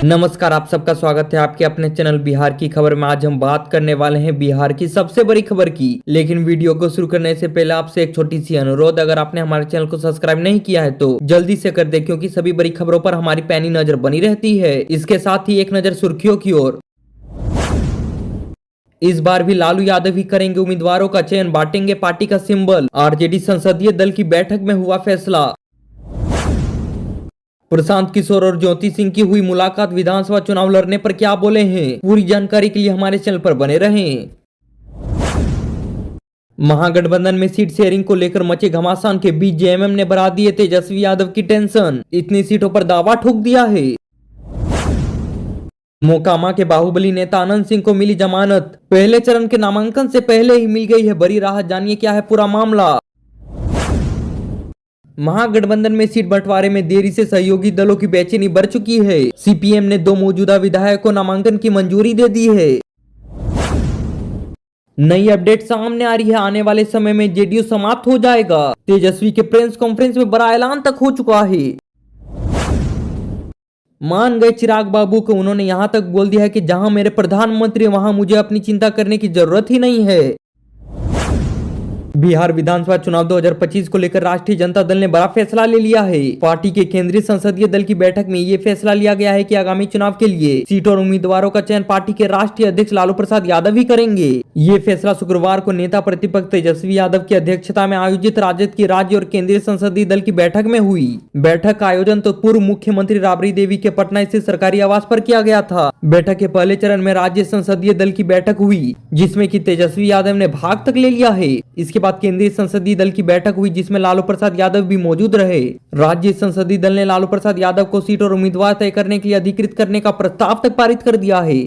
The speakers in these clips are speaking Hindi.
नमस्कार, आप सबका स्वागत है आपके अपने चैनल बिहार की खबर में। आज हम बात करने वाले हैं बिहार की सबसे बड़ी खबर की। लेकिन वीडियो को शुरू करने से पहले आपसे एक छोटी सी अनुरोध, अगर आपने हमारे चैनल को सब्सक्राइब नहीं किया है तो जल्दी से कर दे, क्योंकि सभी बड़ी खबरों पर हमारी पैनी नजर बनी रहती है। इसके साथ ही एक नजर सुर्खियों की ओर। इस बार भी लालू यादव ही करेंगे उम्मीदवारों का चयन, बांटेंगे पार्टी का सिंबल। आरजेडी संसदीय दल की बैठक में हुआ फैसला। प्रशांत किशोर और ज्योति सिंह की हुई मुलाकात, विधानसभा चुनाव लड़ने पर क्या बोले हैं, पूरी जानकारी के लिए हमारे चैनल पर बने रहें। महागठबंधन में सीट शेयरिंग को लेकर मचे घमासान के बीच जेएमएम ने बढ़ा दिए तेजस्वी यादव की टेंशन, इतनी सीटों पर दावा ठोक दिया है। मोकामा के बाहुबली नेता आनंद सिंह को मिली जमानत, पहले चरण के नामांकन से पहले ही मिल गई है बड़ी राहत। जानिए क्या है पूरा मामला। महागठबंधन में सीट बंटवारे में देरी से सहयोगी दलों की बेचैनी बढ़ चुकी है। सीपीएम ने 2 मौजूदा विधायकों को नामांकन की मंजूरी दे दी है। नई अपडेट सामने आ रही है, आने वाले समय में जेडीयू समाप्त हो जाएगा। तेजस्वी के प्रेस कॉन्फ्रेंस में बड़ा ऐलान तक हो चुका है। मान गए चिराग बाबू को, उन्होंने यहां तक बोल दिया है कि जहां मेरे प्रधानमंत्री वहां मुझे अपनी चिंता करने की जरूरत ही नहीं है। बिहार विधानसभा चुनाव 2025 को लेकर राष्ट्रीय जनता दल ने बड़ा फैसला ले लिया है। पार्टी के केंद्रीय संसदीय दल की बैठक में ये फैसला लिया गया है कि आगामी चुनाव के लिए सीट और उम्मीदवारों का चयन पार्टी के राष्ट्रीय अध्यक्ष लालू प्रसाद यादव ही करेंगे। ये फैसला शुक्रवार को नेता प्रतिपक्ष तेजस्वी यादव की अध्यक्षता में आयोजित राजद की राज्य और केंद्रीय संसदीय दल की बैठक में हुई। बैठक का आयोजन तो पूर्व मुख्यमंत्री राबड़ी देवी के पटना स्थित सरकारी आवास पर किया गया था। बैठक के पहले चरण में राज्य संसदीय दल की बैठक हुई, जिसमें की तेजस्वी यादव ने भाग तक ले लिया है। इसके बाद केंद्रीय संसदीय दल की बैठक हुई, जिसमें लालू प्रसाद यादव भी मौजूद रहे। राज्य संसदीय दल ने लालू प्रसाद यादव को सीट और उम्मीदवार तय करने के लिए अधिकृत करने का प्रस्ताव तक पारित कर दिया है।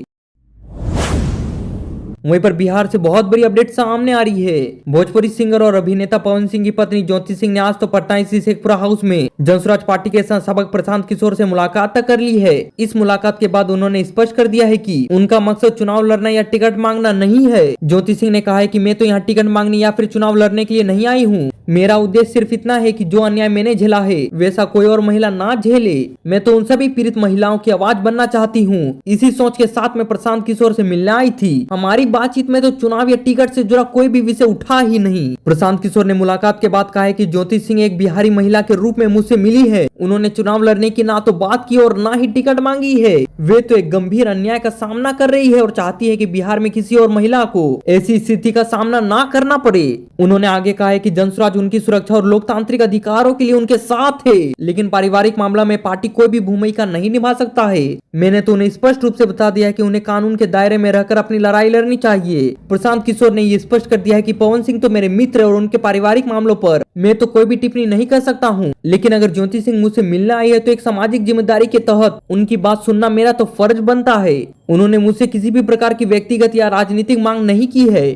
वहीं पर बिहार से बहुत बड़ी अपडेट सामने आ रही है। भोजपुरी सिंगर और अभिनेता पवन सिंह की पत्नी ज्योति सिंह ने आज तो पटना स्थित शेखपुरा हाउस में जनसुराज पार्टी के संस्थापक प्रशांत किशोर से मुलाकात तक कर ली है। इस मुलाकात के बाद उन्होंने स्पष्ट कर दिया है कि उनका मकसद चुनाव लड़ना या टिकट मांगना नहीं है। ज्योति सिंह ने कहा है कि मैं तो यहाँ टिकट मांगने या फिर चुनाव लड़ने के लिए नहीं आई हूँ। मेरा उद्देश्य सिर्फ इतना है कि जो अन्याय मैंने झेला है वैसा कोई और महिला ना झेले। मैं तो उन सभी पीड़ित महिलाओं की आवाज बनना चाहती हूँ। इसी सोच के साथ मैं प्रशांत किशोर से मिलने आई थी। हमारी बातचीत में तो चुनाव या टिकट से जुड़ा कोई भी विषय उठा ही नहीं। प्रशांत किशोर ने मुलाकात के बाद कहा है कि ज्योति सिंह एक बिहारी महिला के रूप में मुझसे मिली है। उन्होंने चुनाव लड़ने की ना तो बात की और ना ही टिकट मांगी है। वे तो एक गंभीर अन्याय का सामना कर रही है और चाहती है कि बिहार में किसी और महिला को ऐसी स्थिति का सामना ना करना पड़े। उन्होंने आगे कहा है कि जनसुराज उनकी सुरक्षा और लोकतांत्रिक अधिकारों के लिए उनके साथ है, लेकिन पारिवारिक मामला में पार्टी कोई भी भूमिका नहीं निभा सकता है। मैंने तो उन्हें स्पष्ट रूप से बता दिया है कि उन्हें कानून के दायरे में रहकर अपनी लड़ाई लड़नी चाहिए। प्रशांत किशोर ने ये स्पष्ट कर दिया है कि पवन सिंह तो मेरे मित्र और उनके पारिवारिक मामलों पर मैं तो कोई भी टिप्पणी नहीं कर सकता हूँ, लेकिन अगर ज्योति सिंह मुझसे मिलने आई है तो एक सामाजिक जिम्मेदारी के तहत उनकी बात सुनना मेरा तो फर्ज बनता है। उन्होंने मुझसे किसी भी प्रकार की व्यक्तिगत या राजनीतिक मांग नहीं की है।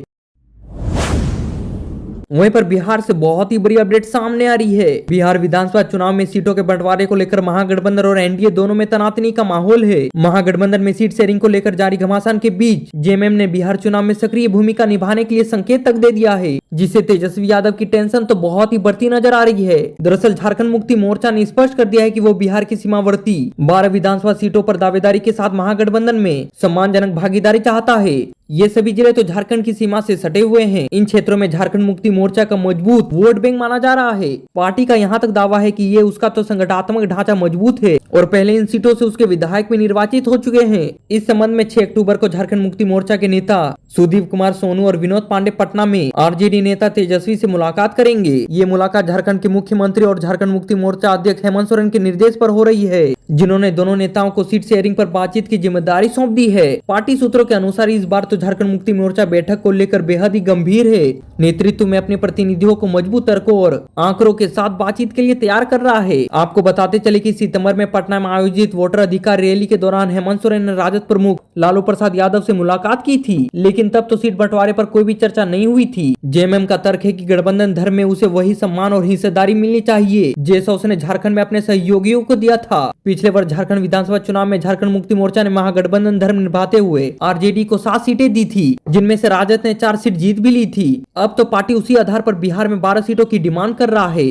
वहीं पर बिहार से बहुत ही बड़ी अपडेट सामने आ रही है। बिहार विधानसभा चुनाव में सीटों के बंटवारे को लेकर महागठबंधन और एनडीए दोनों में तनातनी का माहौल है। महागठबंधन में सीट शेयरिंग को लेकर जारी घमासान के बीच जेएमएम ने बिहार चुनाव में सक्रिय भूमिका निभाने के लिए संकेत तक दे दिया है, जिससे तेजस्वी यादव की टेंशन तो बहुत ही बढ़ती नजर आ रही है। दरअसल झारखंड मुक्ति मोर्चा ने स्पष्ट कर दिया है कि वो बिहार की सीमावर्ती 12 विधानसभा सीटों पर दावेदारी के साथ महागठबंधन में सम्मानजनक भागीदारी चाहता है। ये सभी जिले तो झारखंड की सीमा से सटे हुए हैं। इन क्षेत्रों में झारखंड मुक्ति मोर्चा का मजबूत वोट बैंक माना जा रहा है। पार्टी का यहाँ तक दावा है कि ये उसका तो संगठनात्मक ढांचा मजबूत है और पहले इन सीटों से उसके विधायक भी निर्वाचित हो चुके हैं। इस संबंध में 6 अक्टूबर को झारखंड मुक्ति मोर्चा के नेता सुदीप कुमार सोनू और विनोद पांडे पटना में आरजेडी नेता तेजस्वी से मुलाकात करेंगे। ये मुलाकात झारखंड के मुख्यमंत्री और झारखंड मुक्ति मोर्चा अध्यक्ष हेमंत सोरेन के निर्देश पर हो रही है, जिन्होंने दोनों नेताओं को सीट शेयरिंग पर बातचीत की जिम्मेदारी सौंप दी है। पार्टी सूत्रों के अनुसार इस बार तो झारखंड मुक्ति मोर्चा बैठक को लेकर बेहद ही गंभीर है। नेतृत्व में अपने प्रतिनिधियों को मजबूत तर्कों और आंकड़ों के साथ बातचीत के लिए तैयार कर रहा है। आपको बताते चले कि सितंबर में पटना में आयोजित वोटर अधिकार रैली के दौरान हेमंत सोरेन ने राजद प्रमुख लालू प्रसाद यादव से मुलाकात की थी, लेकिन तब तो सीट बंटवारे पर कोई भी चर्चा नहीं हुई थी। जेएमएम का तर्क है कि गठबंधन धर्म में उसे वही सम्मान और हिस्सेदारी मिलनी चाहिए जैसा उसने झारखंड में अपने सहयोगियों को दिया था। पिछले वर्ष झारखंड विधानसभा चुनाव में झारखंड मुक्ति मोर्चा ने महागठबंधन धर्म निभाते हुए आरजेडी को 7 सीटें दी थी, जिनमें से राजद ने 4 सीट जीत भी ली थी। अब तो पार्टी उसी आधार पर बिहार में 12 सीटों की डिमांड कर रहा है।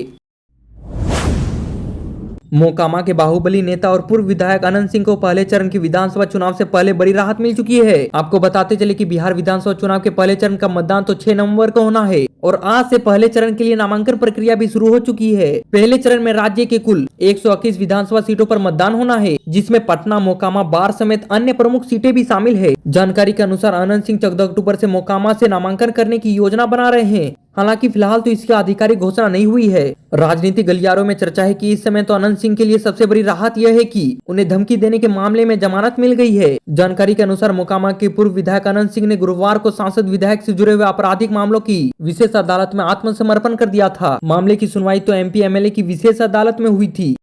मोकामा के बाहुबली नेता और पूर्व विधायक अनंत सिंह को पहले चरण की विधानसभा चुनाव से पहले बड़ी राहत मिल चुकी है। आपको बताते चले कि बिहार विधानसभा चुनाव के पहले चरण का मतदान तो 6 नवंबर को होना है और आज से पहले चरण के लिए नामांकन प्रक्रिया भी शुरू हो चुकी है। पहले चरण में राज्य के कुल 121 विधानसभा सीटों पर मतदान होना है, जिसमें पटना, मोकामा, बाढ़ समेत अन्य प्रमुख सीटें भी शामिल है। जानकारी के अनुसार अनंत सिंह 14 अक्टूबर से मोकामा से नामांकन करने की योजना बना रहे हैं। हालांकि फिलहाल तो इसकी आधिकारिक घोषणा नहीं हुई है। राजनीतिक गलियारों में चर्चा है कि इस समय तो अनंत सिंह के लिए सबसे बड़ी राहत यह है कि उन्हें धमकी देने के मामले में जमानत मिल गई है। जानकारी के अनुसार मोकामा के पूर्व विधायक अनंत सिंह ने गुरुवार को सांसद विधायक से जुड़े हुए आपराधिक मामलों की विशेष अदालत में आत्मसमर्पण कर दिया था। मामले की सुनवाई तो MP MLA की विशेष अदालत में हुई थी।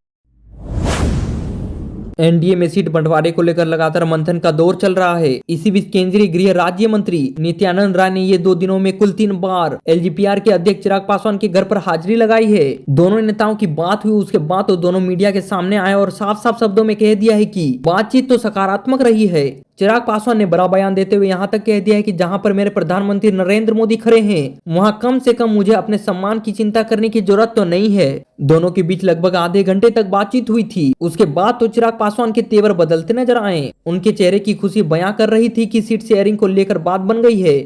एनडीए में सीट बंटवारे को लेकर लगातार मंथन का दौर चल रहा है। इसी बीच केंद्रीय गृह राज्य मंत्री नित्यानंद राय ने ये 2 दिनों में कुल 3 बार LGPR के अध्यक्ष चिराग पासवान के घर पर हाजिरी लगाई है। दोनों नेताओं की बात हुई, उसके बाद तो दोनों मीडिया के सामने आए और साफ साफ शब्दों में कह दिया है कि बातचीत तो सकारात्मक रही है। चिराग पासवान ने बड़ा बयान देते हुए यहाँ तक कह दिया है कि जहाँ पर मेरे प्रधानमंत्री नरेंद्र मोदी खड़े हैं, वहाँ कम से कम मुझे अपने सम्मान की चिंता करने की जरूरत तो नहीं है। दोनों के बीच लगभग आधे घंटे तक बातचीत हुई थी। उसके बाद तो चिराग पासवान के तेवर बदलते नजर आए। उनके चेहरे की खुशी बयां कर रही थी कि सीट शेयरिंग को लेकर बात बन गई है।